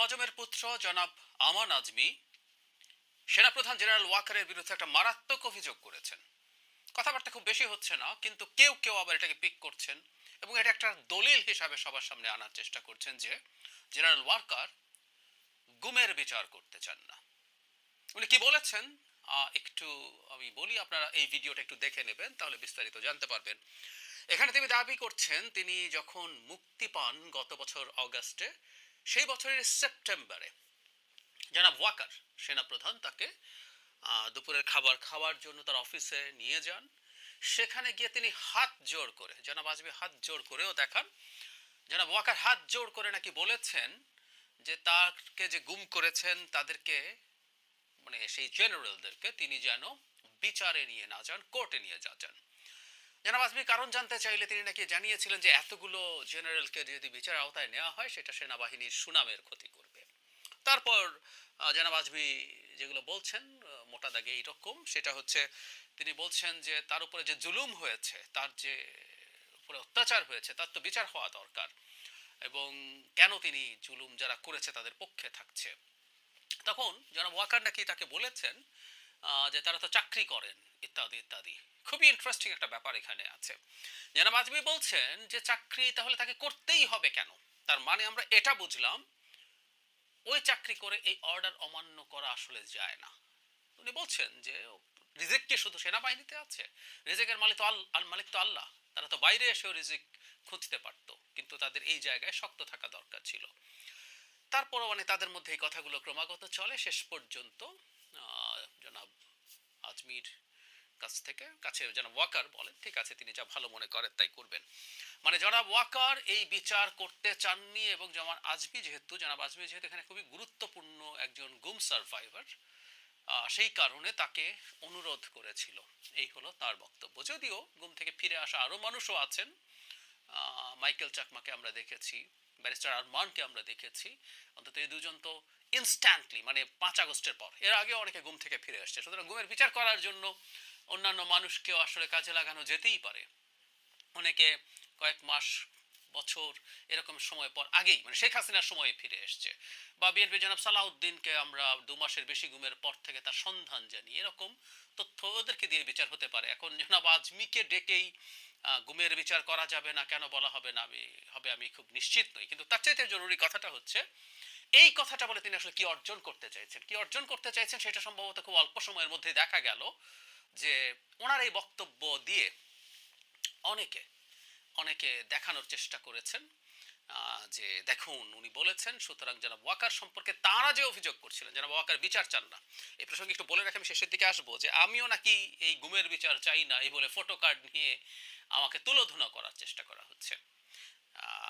আজমের পুত্র জনাব আমান আজমি সেনাপ্রধান জেনারেল ওয়াকারের বিরুদ্ধে একটা মারাত্মক অভিযোগ করেছেন। কথাবার্তা খুব বেশি হচ্ছে না, কিন্তু কেউ কেউ আবার এটাকে পিক করছেন এবং এটা একটা দলিল হিসাবে সবার সামনে আনার চেষ্টা করছেন যে জেনারেল ওয়াকার গুমের বিচার করতে চান না। উনি কি বলেছেন একটু আমি বলি, আপনারা এই ভিডিওটা একটু দেখে নেবেন, তাহলে বিস্তারিত জানতে পারবেন। এখানে তিনি দাবি করছেন তিনি যখন মুক্তি পান গত বছর অগাস্টে, সেই বছরের সেপ্টেম্বরে জনাব ওয়াকার সেনাপ্রধান তাকে দুপুরের খাবার খাওয়ার জন্য তার অফিসে নিয়ে যান। সেখানে গিয়ে তিনি হাত জোড় করে, জনাব আজমি হাত জোড় করেও দেখান, জনাব ওয়াকার হাত জোড় করে নাকি বলেছেন যে তাকে যে গুম করেছেন তাদেরকে, মানে সেই জেনারেলদেরকে তিনি যেন বিচারে নিয়ে না যান, কোর্টে নিয়ে যান। জনাব আজমি কারণ জানতে চাইলে তিনি নাকি জানিয়েছিলেন যে এতগুলো জেনারেলকে যদি বিচার আওতায় নেওয়া হয় সেটা সেনাবাহিনীর সুনামের ক্ষতি করবে। তারপর জনাব আজমি যেগুলো বলছেন মোটা দাগে এইরকম, সেটা হচ্ছে তিনি বলছেন যে তার উপরে যে জুলুম হয়েছে, তার যে উপরে অত্যাচার হয়েছে, তার তো বিচার হওয়া দরকার, এবং কেন তিনি জুলুম যারা করেছে তাদের পক্ষে থাকছে। তখন জনাব ওয়াকার নাকি তাকে বলেছেন যে তারা তো চাকরি করেন ইত্যাদি ইত্যাদি। খুবই ইন্টারেস্টিং একটা ব্যাপার এখানে আছে। জনাব আজমি বলছেন যে চাকরি তাহলে তাকে করতেই হবে কেন? তার মানে আমরা এটা বুঝলাম ওই চাকরি করে এই অর্ডার অমান্য করা আসলে যায় না। উনি বলছেন যে রিজিক কি শুধু সেনাবাহিনীতে আছে? রিজিকের মালিক তো আল্লাহ। তারা তো বাইরে এসেও রিজিক খুঁজতে পারত, কিন্তু তাদের এই জায়গায় শক্ত থাকা দরকার ছিল। তারপরও মানে তাদের মধ্যে এই কথাগুলো ক্রমাগত চলে। শেষ পর্যন্ত জনাব আজমির কাছে জনাব ওয়াকার বলেন ঠিক আছে, তিনি যা ভালো মনে করেন তাই করবেন। মানে জনাব ওয়াকার এই বিচার করতে চাননি, এবং জনাব আজমি যেহেতু এখানে খুবই গুরুত্বপূর্ণ একজন গুম সার্ভাইভার, সেই কারণে তাকে অনুরোধ করেছিল। এই হলো তার বক্তব্য। যদিও গুম থেকে ফিরে আসা আরো মানুষও আছেন, মাইকেল চাকমাকে আমরা দেখেছি, ব্যারিস্টার আরমানকে আমরা দেখেছি, অন্তত এই দুজন তো ইনস্ট্যান্টলি, মানে 5 আগস্টের পর, এর আগে অনেকে গুম থেকে ফিরে আসছে। সুতরাং গুমের বিচার করার জন্য অন্যান্য মানুষকেও আসলে কাজে লাগানো যেতেই পারে। অনেকে কয়েক মাস, বছর এরকম সময় পর আগেই, মানে শেখ হাসিনার সময় ফিরে এসছে, বা বিএনপি জনাব সালাউদ্দিনকে আমরা 2 মাসের বেশি গুমের পর থেকে তার সন্ধান জানি, এরকম তথ্য ওদেরকে দিয়ে বিচার হতে পারে। এখন জনাব আজমিকে ডেকেই গুমের বিচার করা যাবে না কেন বলা হবে না, আমি খুব নিশ্চিত নই। কিন্তু তার চাইতে জরুরি কথাটা হচ্ছে এই কথাটা বলে তিনি আসলে কি অর্জন করতে চাইছেন সেটা সম্ভবত খুব অল্প সময়ের মধ্যে দেখা গেল যে ওনার এই বক্তব্য দিয়ে অনেকে অনেকে দেখানোর চেষ্টা করেছেন যে দেখুন উনি বলেছেন। সুতরাং জনাব ওয়াকার সম্পর্কে তারা যে অভিযোগ করছিলেন জনাব ওয়াকার বিচার চান না, এই প্রসঙ্গে একটু বলে রাখি, আমি শেষের দিকে আসবো, যে আমিও নাকি এই গুমের বিচার চাই না এই বলে ফটো কার্ড নিয়ে আমাকে তুলোধুনা করার চেষ্টা করা হচ্ছে।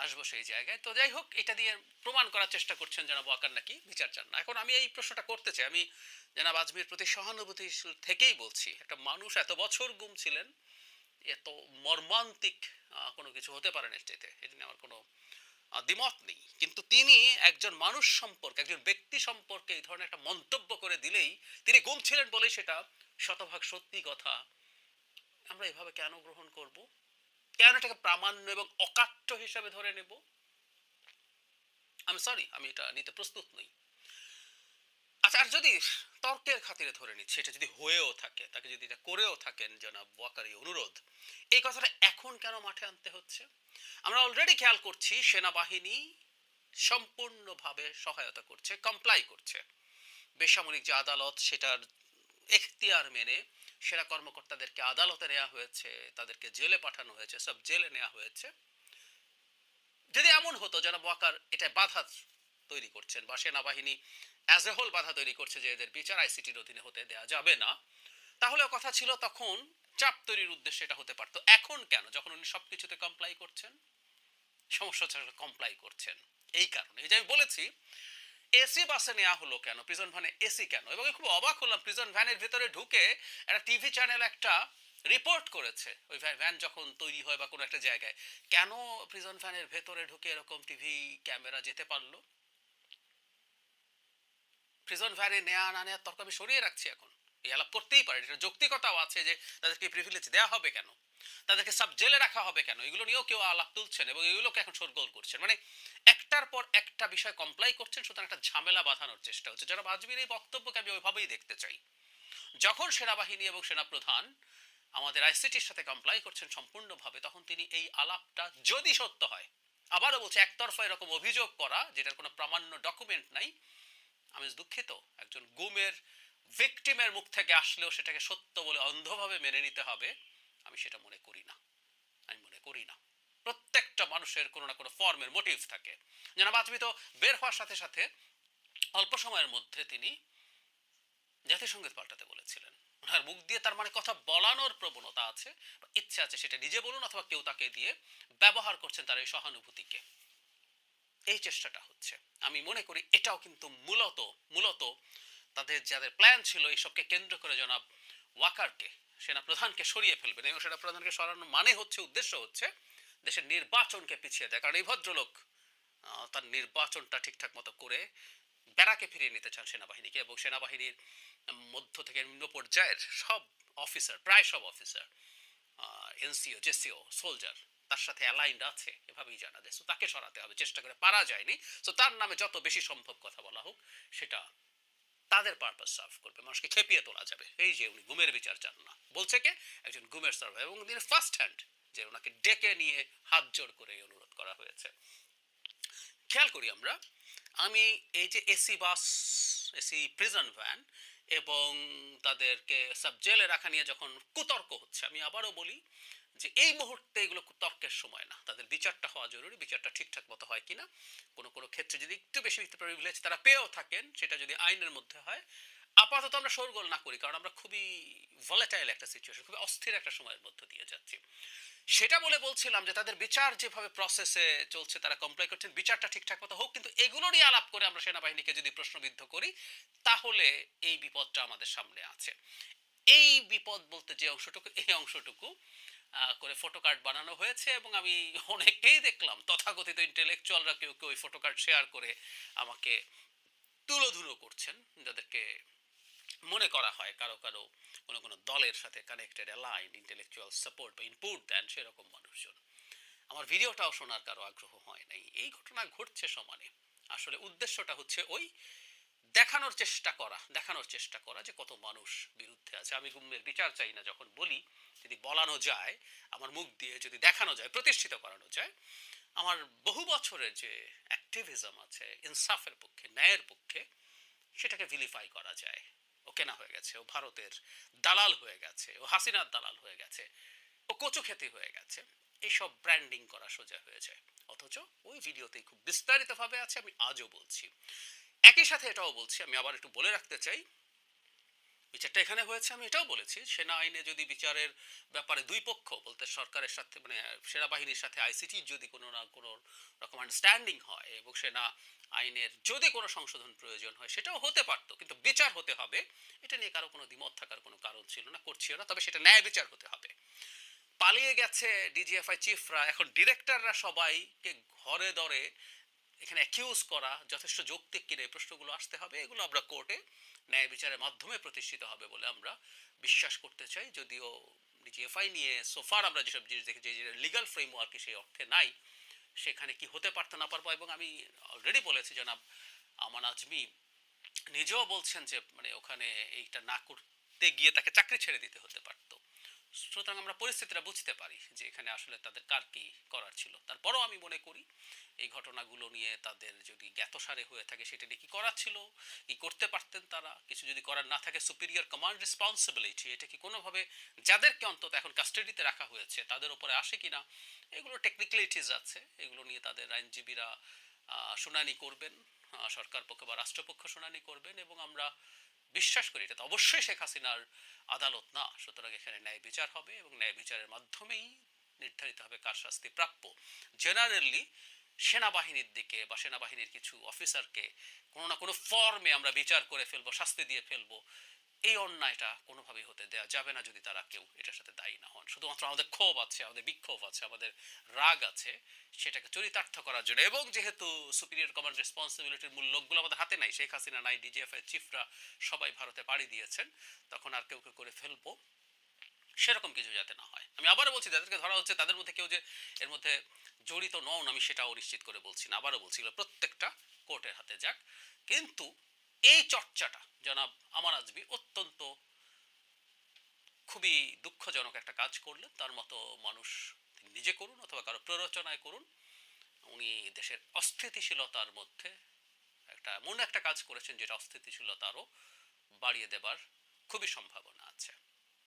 আসবো সেই জায়গায়। তো যাই হোক, এটা দিয়ে প্রমাণ করার চেষ্টা করছেন জনাব ওয়াকার নাকি বিচার চান না। এখন আমি এই প্রশ্নটা করতে চাই, আমি জনাব আজমির প্রতি সহানুভূতিশীল থেকেই বলছি, একটা মানুষ এত বছর গুম ছিলেন, এত মর্মান্তিক কোনো কিছু হতে পারে না এতে, এটা নিয়ে আমার কোনো দ্বিমত নেই। কিন্তু তিনি একজন মানুষ সম্পর্কে, একজন ব্যক্তি সম্পর্কে এই ধরনের একটা মন্তব্য করে দিলেই, তিনি গুম ছিলেন বলেই সেটা শতভাগ সত্যি কথা, আমরা এভাবে কেন গ্রহণ করব? কেন এটাকে প্রামাণ্য এবং অকাট্য হিসাবে ধরে নেব? আমি সরি, আমি এটা নিতে প্রস্তুত নই। আচ্ছা, আর যদি তর্কের খাতিরে ধরে নিচ্ছে, এটা যদি হয়েও থাকে, তাকে যদি এটা করেও থাকেন জনাব ওয়াকার এই অনুরোধ, এই কথাটা এখন কেন মাঠে আনতে হচ্ছে? আমরা অলরেডি খেয়াল করছি সেনাবাহিনী সম্পূর্ণভাবে সহায়তা করছে, কমপ্লাই করছে। বেসামরিক যে আদালত, সেটার এখতিয়ার মেনে সেনা কর্মকর্তাদেরকে আদালতে নেওয়া হয়েছে, তাদেরকে জেলে পাঠানো হয়েছে, সব জেলে নেওয়া হয়েছে। যদি এমন হতো জনাব ওয়াকার এটা বাধা তৈরি করছেন, বা সেনাবাহিনী অ্যাজ এ হোল বাধা তৈরি করছে যে এদের বিচার আইসিটির অধীনে হতে দেওয়া যাবে না, তাহলে কথা ছিল তখন চাপ তৈরির উদ্দেশ্যে এটা হতে পারতো। এখন কেন, যখন উনি সবকিছুতে কমপ্লাই করছেন? সমস্যা হচ্ছে কমপ্লাই করছেন এই কারণে, এই যে আমি বলেছি এসি বাসে নেওয়া হলো কেন, প্রিজন ভ্যানে এসি কেন? এবং খুব অবাক হলাম, প্রিজন ভ্যানের ভিতরে ঢুকে একটা টিভি চ্যানেল একটা রিপোর্ট করেছে, ওই ভ্যান যখন তৈরি হয় বা কোনো একটা জায়গায়, কেন প্রিজন ভ্যানের ভেতরে ঢুকে এরকম টিভি ক্যামেরা যেতে পারলো? প্রিজন ভ্যানে নেওয়া না নেওয়ার তর্ক আমি সরিয়ে রাখছি, এখন এই আলাপ করতেই পারে, এটা যৌক্তিকতাও আছে যে তাদেরকে প্রিভিলেজ দেওয়া হবে কেন। তাদেরকে সাব জেলে রাখা হবে কেন, এগুলো নিয়েও কেউ আলাপ তুলছেন এবং এগুলোকে এখন শোরগোল করছেন। মানে একটার পর একটা বিষয় কমপ্লাই করছেন, সুতরাং একটা ঝামেলা বাঁধানোর চেষ্টা হচ্ছে। যারা আজমির এই বক্তব্যকে আমি ওইভাবেই দেখতে চাই। যখন সেনাবাহিনী এবং সেনাপ্রধান আমাদের আইসিটির সাথে কমপ্লাই করছেন সম্পূর্ণভাবে, তখন তিনি এই আলাপটা যদি সত্য হয়, আবারও বলছি একতরফা এরকম অভিযোগ করা যেটার কোনো প্রামাণ্য ডকুমেন্ট নাই, আমি দুঃখিত, একজন গুমের ভিকটিমের মুখ থেকে আসলেও সেটাকে সত্য বলে অন্ধভাবে মেনে নিতে হবে, আমি সেটা মনে করি না। আমি মনে করি না। প্রত্যেকটা মানুষের কোনো না কোনো ফর্মের মোটিভ থাকে। জনাব আজমি তো বের হওয়ার সাথে সাথে অল্প সময়ের মধ্যে তিনি জাতিসংগীত পাল্টাতে বলেছিলেন। ওনার মুখ দিয়ে তার মানে কথা বলানোর প্রবণতা আছে, ইচ্ছে আছে, সেটা নিজে বলুন অথবা কেউ তাকে দিয়ে ব্যবহার করছেন তার এই সহানুভূতিকে। এই চেষ্টাটা হচ্ছে, আমি মনে করি এটাও কিন্তু মূলত মূলত তাদের যাদের প্ল্যান ছিল এইসবকে কেন্দ্র করে জনাব ওয়াকারকে, সেনাপ্রধানকে সরিয়ে ফেলবেন। এবং সেনাপ্রধানকে সরানোর মানে হচ্ছে, উদ্দেশ্য হচ্ছে দেশের নির্বাচনকে পিছিয়ে দেয়। কারণ এই ভদ্রলোক তার নির্বাচনটা ঠিকঠাক মতো করে ব্যারাকে ফিরিয়ে নিতে চান সেনাবাহিনীকে, এবং সেনাবাহিনীর মধ্য থেকে নিম্ন পর্যায়ের সব অফিসার, প্রায় সব অফিসার, এনসিও, জেসিও, সোলজার তার সাথে অ্যালাইন্ড আছে, এভাবেই জানা যায়। সো তাকে সরাতে হবে, চেষ্টা করে পারা যায়নি। সো তার নামে যত বেশি সম্ভব কথা বলা হোক, সেটা তাদের পারপাস সার্ভ করবে, মানুষকে খেপিয়ে তোলা যাবে। এই যে উনি গুমের বিচার চান না, বলছে কে, একজন গুমের সার্ভার, এবং তিনি ফার্স্ট হ্যান্ড যে ওনাকে ডেকে নিয়ে হাত জোড় করে অনুরোধ করা হয়েছে। খেয়াল করি আমরা, আমি এই যে AC bus, AC prison van এবং তাদেরকে সাব জেলে রাখা নিয়ে যখন কুতর্ক হচ্ছে, আমি আবারও বলি যে এই মুহূর্তে এগুলো তর্কের সময় না, তাদের বিচারটা হওয়া জরুরি। বিচারটা ঠিকঠাক মতো হয় কিনা, কোনো কোনো ক্ষেত্রে যদি একটু বেশি প্রিভিলেজ তারা পেয়েও থাকেন, সেটা যদি আইনের মধ্যে হয়, আপাতত আমরা শোরগোল না করি, কারণ আমরা খুবই ভলেটাইল একটা সিচুয়েশন, খুবই অস্থির একটা সময়ের মধ্য দিয়ে যাচ্ছি। সেটা বলে বলছিলাম যে তাদের বিচার যেভাবে প্রসেসে চলছে, তারা কমপ্লাই করছেন, বিচারটা ঠিকঠাক মতো হোক। কিন্তু এগুলো নিয়ে আলাপ করে আমরা সেনাবাহিনীকে যদি প্রশ্নবিদ্ধ করি, তাহলে এই বিপদটা আমাদের সামনে আছে। এই বিপদ বলতে যে অংশটুকু, এই অংশটুকু করে ফটো কার্ড বানানো হয়েছে, এবং আমি অনেককেই দেখলাম তথাকথিত ইন্টেলেকচুয়ালরা কেউ কেউ ওই ফটো কার্ড শেয়ার করে আমাকে তুলোধুলো করছেন, যাদেরকে মনে করা হয় কারো কারো কোনো কোনো দলের সাথে কানেক্টেড, অ্যালাইন্ড, ইন্টেলেকচুয়াল সাপোর্ট বা ইনপুট দেন সেরকম মানুষজন। আমার ভিডিওটাও শোনার কারো আগ্রহ হয় নাই। এই ঘটনা ঘটছে সমানে। আসলে উদ্দেশ্যটা হচ্ছে ওই দেখানোর চেষ্টা করা যে কত মানুষ বিরুদ্ধে আছে। আমি গুমের বিচার চাই না যখন বলি, যদি বলানো যায় আমার মুখ দিয়ে, যদি দেখানো যায়, প্রতিষ্ঠিত করানো যায় আমার বহু বছরের যে অ্যাক্টিভিজম আছে ইনসাফের পক্ষে, ন্যায়ের পক্ষে, সেটাকে ভিলিফাই করা যায়। ও কেনা হয়ে গেছে, ও ভারতের দালাল হয়ে গেছে, ও হাসিনার দালাল হয়ে গেছে, ও কচু খেতে হয়ে গেছে, এইসব ব্র্যান্ডিং করা সোজা হয়ে যায়। অথচ ওই ভিডিওতেই খুব বিস্তারিতভাবে আছে, আমি আজও বলছি। একই সাথে এটাও বলছি, আমি আবার একটু বলে রাখতে চাই, বিচারটা এখানে হয়েছে, আমি এটাও বলেছি, সেনা আইনে যদি বিচারের ব্যাপারে দুই পক্ষ বলতে সরকারের সাথে, মানে সেনাবাহিনীর সাথে আইসিটির যদি কোনো না কোনো রকম আন্ডারস্ট্যান্ডিং হয় এবং সেনা আইনের যদি কোনো সংশোধন প্রয়োজন হয়, সেটাও হতে পারতো, কিন্তু বিচার হতে হবে। এটা নিয়ে কারো কোনো দ্বিমত থাকার কোনো কারণ ছিল না, করছিল না, তবে সেটা ন্যায় বিচার হতে হবে। পালিয়ে গেছে ডিজিএফআই চিফরা, এখন ডিরেক্টররা সবাইকে ঘরে দরে এখানে অ্যাকিউজ করা যথেষ্ট যৌক্তিক কিনা, এই প্রশ্নগুলো আসতে হবে। এগুলো আমরা কোর্টে ন্যায় বিচারের মাধ্যমে প্রতিষ্ঠিত হবে বলে আমরা বিশ্বাস করতে চাই। যদিও ডিজিএফআই নিয়ে সোফার আমরা যেসব জিনিস দেখেছি, যে লিগাল ফ্রেমওয়ার্কে সেই অর্থে নাই, সেখানে কি হতে পারতো না পারবো। এবং আমি অলরেডি বলেছি, জনাব আমান আজমি নিজেও বলছেন যে মানে ওখানে এইটা না করতে গিয়ে তাকে চাকরি ছেড়ে দিতে হতে পারতো। সুতরাং আমরা পরিস্থিতিটা বুঝতে পারি যে এখানে আসলে তাদের কার কি করার ছিল। তারপরও আমি মনে করি এই ঘটনাগুলো নিয়ে তাদের যদি জ্ঞাতসারে হয়ে থাকে, সেটা নিয়ে কি করার ছিল, কি করতে পারতেন তারা, কিছু যদি করার না থাকে, সুপিরিয়র কমান্ড রেসপন্সিবিলিটি এটা কি কোনোভাবে যাদেরকে অন্তত এখন কাস্টাডিতে রাখা হয়েছে তাদের উপরে আসে কিনা, এগুলো টেকনিক্যালিটিস আছে, এগুলো নিয়ে তাদের আইনজীবীরা শুনানি করবেন, সরকার পক্ষ বা রাষ্ট্রপক্ষ শুনানি করবেন, এবং আমরা বিশ্বাস করি এটা তো অবশ্যই শেখ হাসিনার আদালত না। সুতরাং এখানে ন্যায় বিচার হবে এবং ন্যায় বিচারের মাধ্যমেই নির্ধারিত হবে কার শাস্তি প্রাপ্য। জেনারেলি সেনাবাহিনীর দিকে বা সেনাবাহিনীর কিছু অফিসারকে কোনো না কোনো ফর্মে আমরা বিচার করে ফেলবো, শাস্তি দিয়ে ফেলবো, এই অন্যায়টা কোনোভাবেই হতে দেওয়া যাবে না যদি তারা কেউ এটার সাথে দায়ী না হন। শুধুমাত্র আমাদের ক্ষোভ আছে, আমাদের বিক্ষোভ আছে, আমাদের রাগ আছে, সেটাকে চরিতার্থ করার জন্য। এবং যেহেতু সুপিরিয়র কমান্ড রেসপন্সিবিলিটির মূল লোকগুলো আমাদের হাতে নাই, শেখ হাসিনা নাই, ডিজিএফআই চিফরা সবাই ভারতে পাড়ি দিয়েছেন, তখন আর কেউ কেউ করে ফেলবো, সেরকম কিছু যাতে না হয়। আমি আবারও বলছি, যাদেরকে ধরা হচ্ছে তাদের মধ্যে কেউ যে এর মধ্যে জড়িত নন আমি সেটাও নিশ্চিত করে বলছি না। আবারও বলছি, এগুলো প্রত্যেকটা কোর্টের হাতে যাক। কিন্তু এই চর্চাটা জনাব আমান আজমি অত্যন্ত খুবই দুঃখজনক একটা কাজ করলেন। তার মতো মানুষ তিনি নিজে করুন অথবা কারো প্ররোচনায় করুন, উনি দেশের অস্থিতিশীলতার মধ্যে একটা কাজ করেছেন যেটা অস্থিতিশীলতা আরও বাড়িয়ে দেবার খুবই সম্ভাবনা।